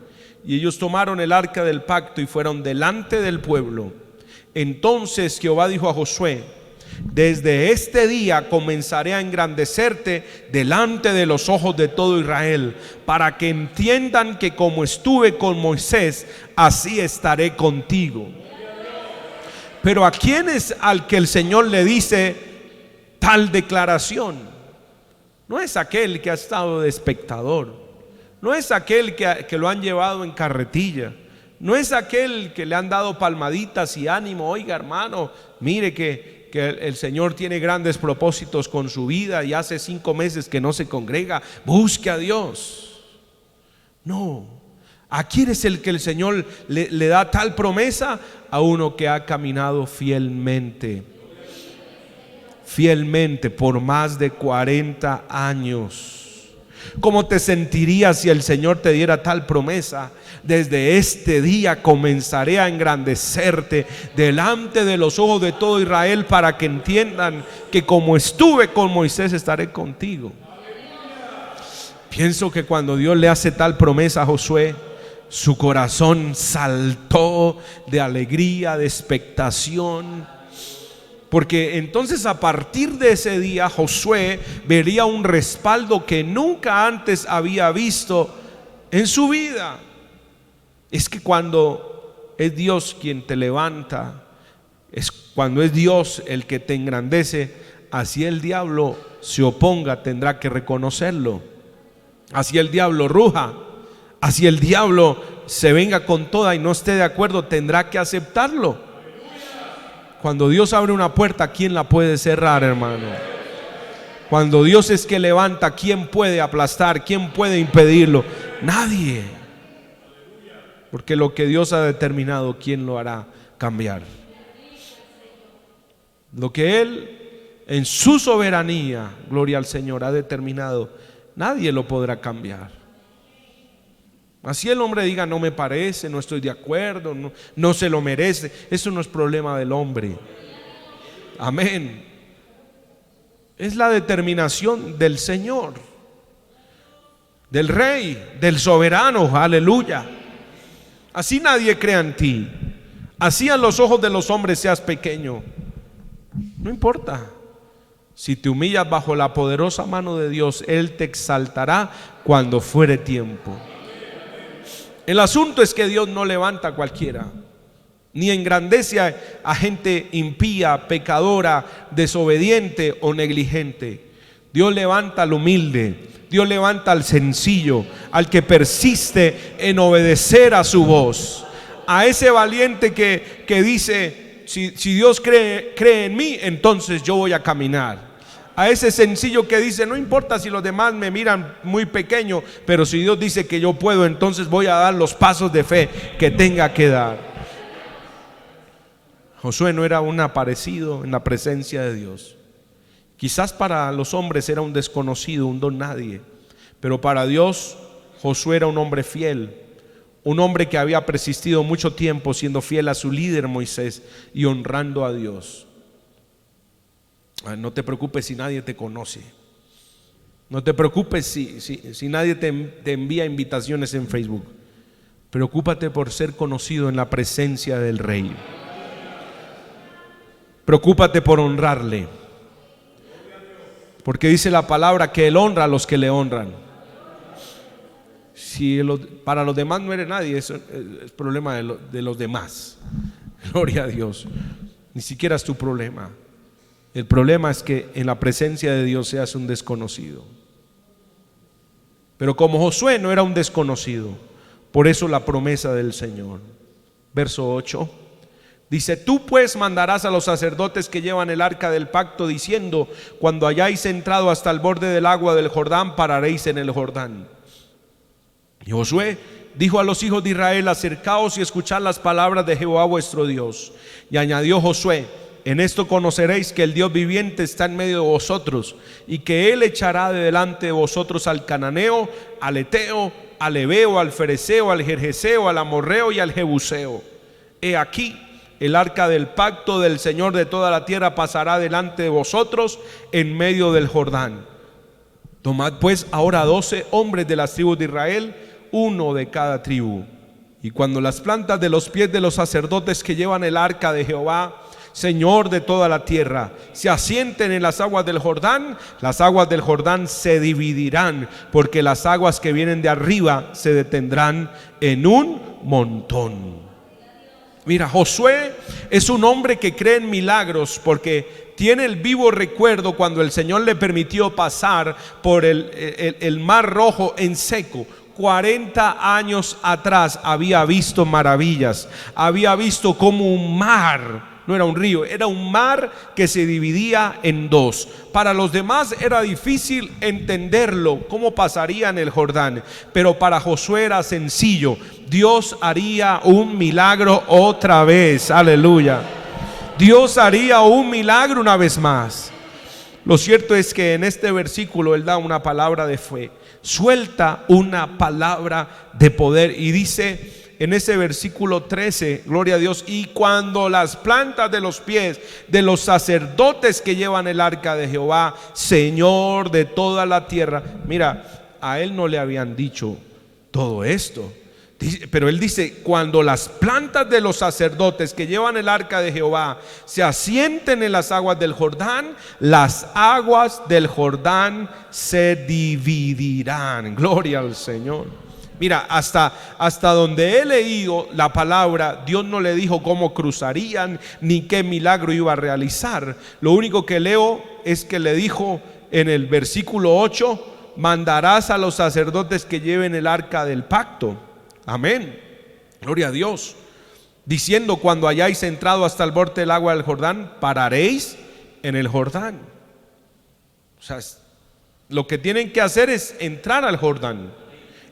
Y ellos tomaron el arca del pacto y fueron delante del pueblo. Entonces Jehová dijo a Josué: desde este día comenzaré a engrandecerte delante de los ojos de todo Israel, para que entiendan que como estuve con Moisés, así estaré contigo. Pero ¿a quién es al que el Señor le dice tal declaración? No es aquel que ha estado de espectador, no es aquel que lo han llevado en carretilla, no es aquel que le han dado palmaditas y ánimo: oiga hermano, mire que el Señor tiene grandes propósitos con su vida y hace 5 meses que no se congrega, busque a Dios. No, ¿a quién es el que el Señor le da tal promesa? A uno que ha caminado fielmente por más de 40 años. ¿Cómo te sentirías si el Señor te diera tal promesa? Desde este día comenzaré a engrandecerte delante de los ojos de todo Israel, para que entiendan que como estuve con Moisés, estaré contigo. Pienso que cuando Dios le hace tal promesa a Josué, su corazón saltó de alegría, de expectación. Porque entonces a partir de ese día Josué vería un respaldo que nunca antes había visto en su vida. Es que cuando es Dios quien te levanta, es cuando es Dios el que te engrandece, así el diablo se oponga, tendrá que reconocerlo. Así el diablo ruja, así el diablo se venga con toda y no esté de acuerdo, tendrá que aceptarlo. Cuando Dios abre una puerta, ¿quién la puede cerrar, hermano? Cuando Dios es que levanta, ¿quién puede aplastar? ¿Quién puede impedirlo? Nadie. Porque lo que Dios ha determinado, ¿quién lo hará cambiar? Lo que Él en su soberanía, gloria al Señor, ha determinado, nadie lo podrá cambiar. Así el hombre diga: no me parece, no estoy de acuerdo, no se lo merece. Eso no es problema del hombre. Amén. Es la determinación del Señor, del Rey, del soberano. Aleluya. Así nadie crea en ti. Así a los ojos de los hombres seas pequeño. No importa. Si te humillas bajo la poderosa mano de Dios, Él te exaltará cuando fuere tiempo. El asunto es que Dios no levanta a cualquiera, ni engrandece a gente impía, pecadora, desobediente o negligente. Dios levanta al humilde, Dios levanta al sencillo, al que persiste en obedecer a su voz, a ese valiente que dice: si Dios cree en mí, entonces yo voy a caminar. A ese sencillo que dice: no importa si los demás me miran muy pequeño, pero si Dios dice que yo puedo, entonces voy a dar los pasos de fe que tenga que dar. Josué no era un aparecido en la presencia de Dios. Quizás para los hombres era un desconocido, un don nadie, pero para Dios Josué era un hombre fiel, un hombre que había persistido mucho tiempo siendo fiel a su líder Moisés y honrando a Dios. No te preocupes si nadie te conoce. No te preocupes si nadie te envía invitaciones en Facebook. Preocúpate por ser conocido en la presencia del Rey. Preocúpate por honrarle, porque dice la palabra que Él honra a los que le honran. Si para los demás no eres nadie, eso es problema de los demás. Gloria a Dios. Ni siquiera es tu problema. El problema es que en la presencia de Dios seas un desconocido. Pero como Josué no era un desconocido, por eso la promesa del Señor. Verso 8 dice: tú pues mandarás a los sacerdotes que llevan el arca del pacto, diciendo: cuando hayáis entrado hasta el borde del agua del Jordán, pararéis en el Jordán. Y Josué dijo a los hijos de Israel: acercaos y escuchad las palabras de Jehová vuestro Dios. Y añadió Josué: en esto conoceréis que el Dios viviente está en medio de vosotros, y que Él echará de delante de vosotros al cananeo, al eteo, al heveo, al fereceo, al gergeseo, al amorreo y al jebuseo. He aquí, el arca del pacto del Señor de toda la tierra pasará delante de vosotros en medio del Jordán. Tomad pues ahora 12 hombres de las tribus de Israel, uno de cada tribu. Y cuando las plantas de los pies de los sacerdotes que llevan el arca de Jehová, Señor de toda la tierra, se asienten en las aguas del Jordán, las aguas del Jordán se dividirán, porque las aguas que vienen de arriba se detendrán en un montón. Mira, Josué es un hombre que cree en milagros, porque tiene el vivo recuerdo cuando el Señor le permitió pasar por el mar Rojo en seco. 40 años atrás había visto maravillas, había visto como un mar, no era un río, era un mar que se dividía en dos. Para los demás era difícil entenderlo, cómo pasaría en el Jordán, pero para Josué era sencillo. Dios haría un milagro otra vez, aleluya. Dios haría un milagro una vez más. Lo cierto es que en este versículo Él da una palabra de fe, suelta una palabra de poder y dice en ese versículo 13, gloria a Dios: y cuando las plantas de los pies de los sacerdotes que llevan el arca de Jehová, Señor de toda la tierra. Mira, a él no le habían dicho todo esto, pero él dice: cuando las plantas de los sacerdotes que llevan el arca de Jehová se asienten en las aguas del Jordán, las aguas del Jordán se dividirán. Gloria al Señor. Mira, hasta donde he leído la palabra, Dios no le dijo cómo cruzarían ni qué milagro iba a realizar. Lo único que leo es que le dijo en el versículo 8: mandarás a los sacerdotes que lleven el arca del pacto. Amén, gloria a Dios. Diciendo: cuando hayáis entrado hasta el borde del agua del Jordán, pararéis en el Jordán. O sea, lo que tienen que hacer es entrar al Jordán.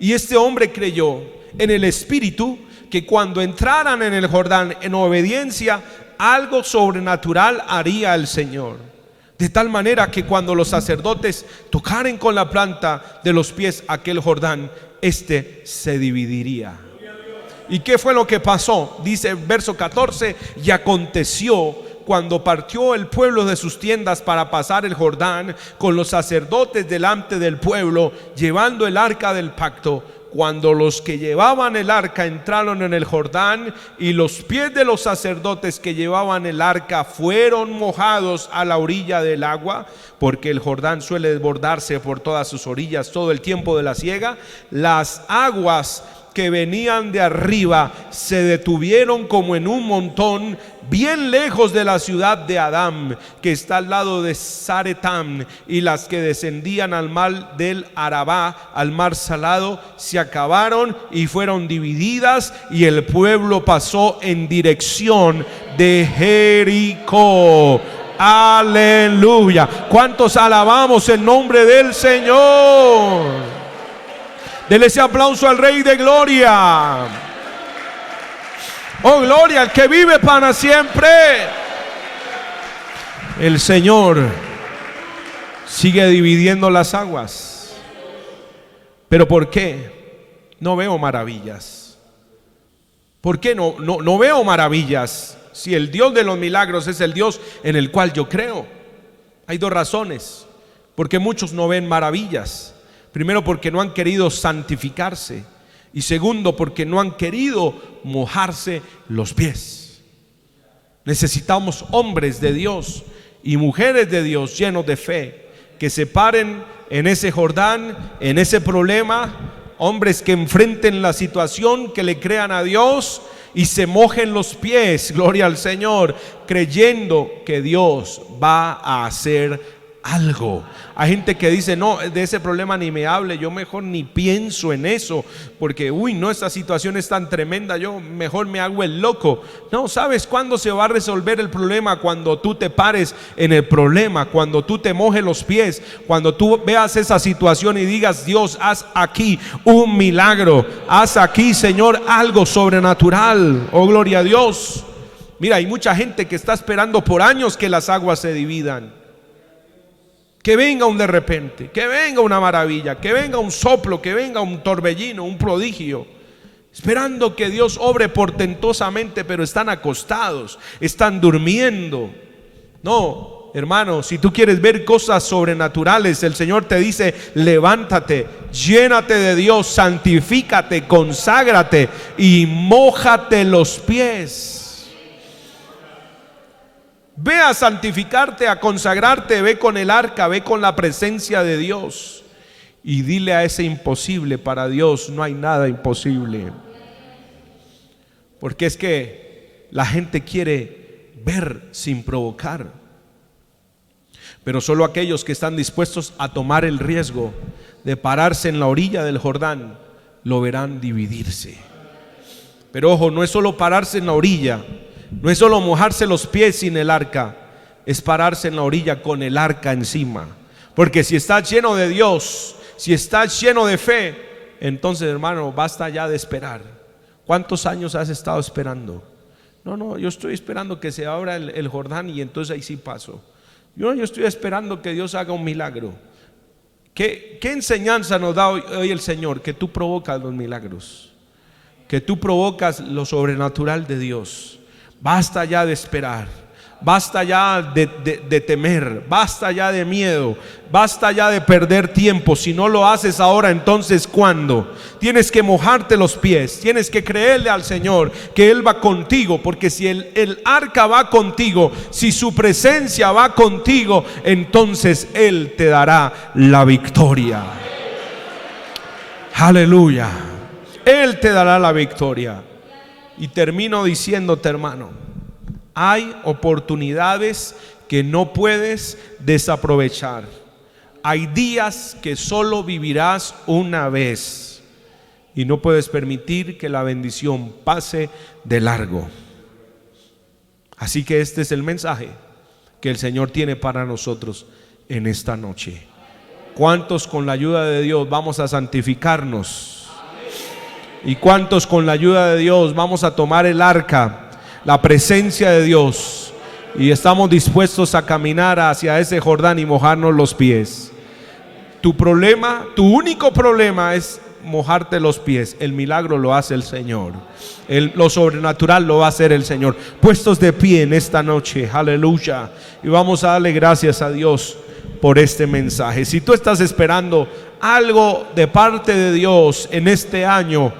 Y este hombre creyó en el Espíritu que cuando entraran en el Jordán en obediencia, algo sobrenatural haría el Señor. De tal manera que cuando los sacerdotes tocaren con la planta de los pies aquel Jordán, este se dividiría. ¿Y qué fue lo que pasó? Dice verso 14: y aconteció cuando partió el pueblo de sus tiendas para pasar el Jordán con los sacerdotes delante del pueblo, llevando el arca del pacto, cuando los que llevaban el arca entraron en el Jordán, y los pies de los sacerdotes que llevaban el arca fueron mojados a la orilla del agua, porque el Jordán suele desbordarse por todas sus orillas todo el tiempo de la siega, las aguas que venían de arriba se detuvieron como en un montón, bien lejos de la ciudad de Adam, que está al lado de Zaretam, y las que descendían al mar del Arabá, al mar salado, se acabaron y fueron divididas, y el pueblo pasó en dirección de Jericó. Aleluya. ¿Cuántos alabamos el nombre del Señor? Dele ese aplauso al Rey de Gloria. Oh, gloria al que vive para siempre. El Señor sigue dividiendo las aguas. ¿Pero por qué? No veo maravillas. ¿Por qué no veo maravillas? Si el Dios de los milagros es el Dios en el cual yo creo. Hay dos razones porque muchos no ven maravillas. Primero, porque no han querido santificarse, y segundo, porque no han querido mojarse los pies. Necesitamos hombres de Dios y mujeres de Dios llenos de fe, que se paren en ese Jordán, en ese problema, hombres que enfrenten la situación, que le crean a Dios y se mojen los pies, gloria al Señor, creyendo que Dios va a hacer algo. Hay gente que dice: no, de ese problema ni me hable, yo mejor ni pienso en eso, porque no, esta situación es tan tremenda, yo mejor me hago el loco. No, ¿sabes cuándo se va a resolver el problema? Cuando tú te pares en el problema, cuando tú te mojes los pies, cuando tú veas esa situación y digas: Dios, haz aquí un milagro, haz aquí, Señor, algo sobrenatural. Oh, gloria a Dios. Mira, hay mucha gente que está esperando por años que las aguas se dividan, que venga un de repente, que venga una maravilla, que venga un soplo, que venga un torbellino, un prodigio, esperando que Dios obre portentosamente, pero están acostados, están durmiendo. No, hermano, si tú quieres ver cosas sobrenaturales, el Señor te dice: levántate, llénate de Dios, santifícate, conságrate y mójate los pies. Ve a santificarte, a consagrarte, ve con el arca, ve con la presencia de Dios y dile a ese imposible: para Dios no hay nada imposible. Porque es que la gente quiere ver sin provocar, pero solo aquellos que están dispuestos a tomar el riesgo de pararse en la orilla del Jordán lo verán dividirse. Pero ojo, no es solo pararse en la orilla, no es solo mojarse los pies sin el arca, es pararse en la orilla con el arca encima. Porque si estás lleno de Dios, si estás lleno de fe, entonces, hermano, basta ya de esperar. ¿Cuántos años has estado esperando? No, yo estoy esperando que se abra el Jordán y entonces ahí sí paso. Yo estoy esperando que Dios haga un milagro. ¿Qué enseñanza nos da hoy el Señor? Que tú provocas los milagros, que tú provocas lo sobrenatural de Dios. Basta ya de esperar, basta ya de temer, basta ya de miedo, basta ya de perder tiempo. Si no lo haces ahora, entonces ¿cuándo? Tienes que mojarte los pies, tienes que creerle al Señor que Él va contigo, porque si el arca va contigo, si su presencia va contigo, entonces Él te dará la victoria. Aleluya, Él te dará la victoria. Y termino diciéndote, hermano, hay oportunidades que no puedes desaprovechar. Hay días que solo vivirás una vez y no puedes permitir que la bendición pase de largo. Así que este es el mensaje que el Señor tiene para nosotros en esta noche. ¿Cuántos con la ayuda de Dios vamos a santificarnos? ¿Y cuántos con la ayuda de Dios vamos a tomar el arca, la presencia de Dios, y estamos dispuestos a caminar hacia ese Jordán y mojarnos los pies? Tu problema, tu único problema es mojarte los pies. El milagro lo hace el Señor, lo sobrenatural lo va a hacer el Señor. Puestos de pie en esta noche, aleluya, y vamos a darle gracias a Dios por este mensaje. Si tú estás esperando algo de parte de Dios en este año,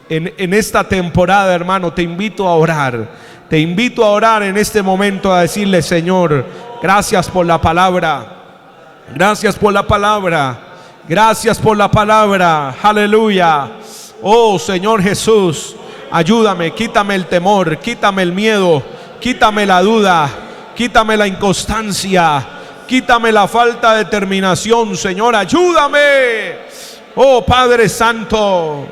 en esta temporada, hermano, te invito a orar. Te invito a orar en este momento, a decirle: Señor, gracias por la palabra, gracias por la palabra, gracias por la palabra, aleluya. Oh Señor Jesús, ayúdame, quítame el temor, quítame el miedo, quítame la duda, quítame la inconstancia, quítame la falta de determinación. Señor, ayúdame. Oh Padre Santo,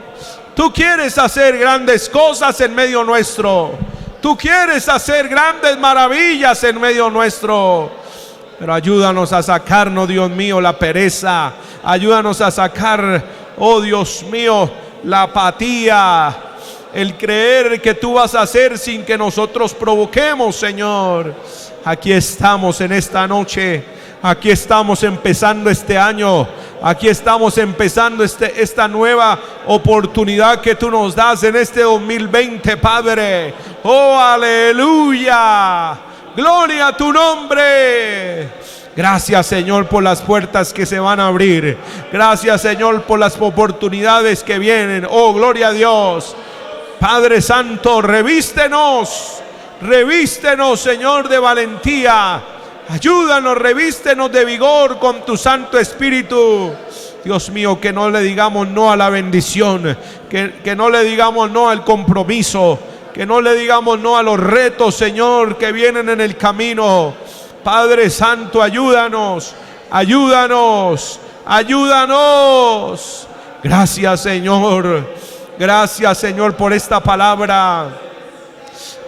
tú quieres hacer grandes cosas en medio nuestro, tú quieres hacer grandes maravillas en medio nuestro, pero ayúdanos a sacarnos, Dios mío, la pereza. Ayúdanos a sacar, oh Dios mío, la apatía, el creer que tú vas a hacer sin que nosotros provoquemos, Señor. Aquí estamos en esta noche, aquí estamos empezando este año, aquí estamos empezando esta nueva oportunidad que tú nos das en este 2020, Padre. Oh, aleluya, gloria a tu nombre. Gracias, Señor, por las puertas que se van a abrir. Gracias, Señor, por las oportunidades que vienen. Oh, gloria a Dios. Padre Santo, revístenos, Señor, de valentía. Ayúdanos, revístenos de vigor con tu Santo Espíritu. Dios mío, que no le digamos no a la bendición, que no le digamos no al compromiso, que no le digamos no a los retos, Señor, que vienen en el camino. Padre Santo, ayúdanos. Gracias, Señor. Gracias, Señor, por esta palabra.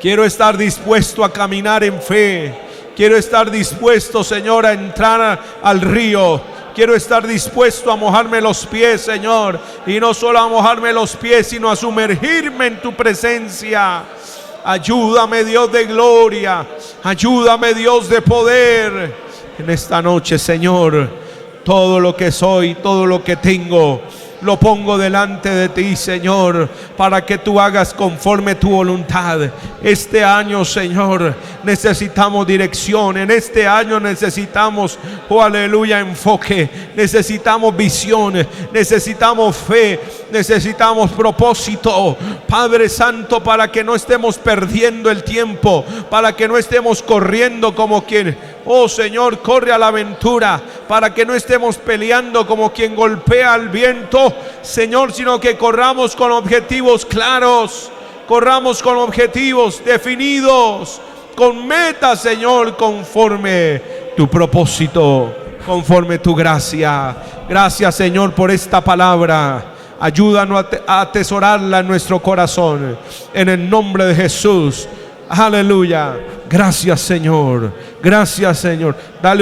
Quiero estar dispuesto a caminar en fe. Quiero estar dispuesto, Señor, a entrar al río. Quiero estar dispuesto a mojarme los pies, Señor. Y no solo a mojarme los pies, sino a sumergirme en tu presencia. Ayúdame, Dios de gloria. Ayúdame, Dios de poder. En esta noche, Señor, todo lo que soy, todo lo que tengo, lo pongo delante de ti, Señor, para que tú hagas conforme tu voluntad. Este año, Señor, necesitamos dirección. En este año necesitamos, oh aleluya, enfoque. Necesitamos visión, necesitamos fe, necesitamos propósito. Padre Santo, para que no estemos perdiendo el tiempo, para que no estemos corriendo como quien, oh Señor, corre a la aventura, para que no estemos peleando como quien golpea al viento, Señor, sino que corramos con objetivos claros, corramos con objetivos definidos, con metas, Señor, conforme tu propósito, conforme tu gracia. Gracias, Señor, por esta palabra. Ayúdanos a atesorarla en nuestro corazón, en el nombre de Jesús. Aleluya. Gracias, Señor. Gracias, Señor. Dale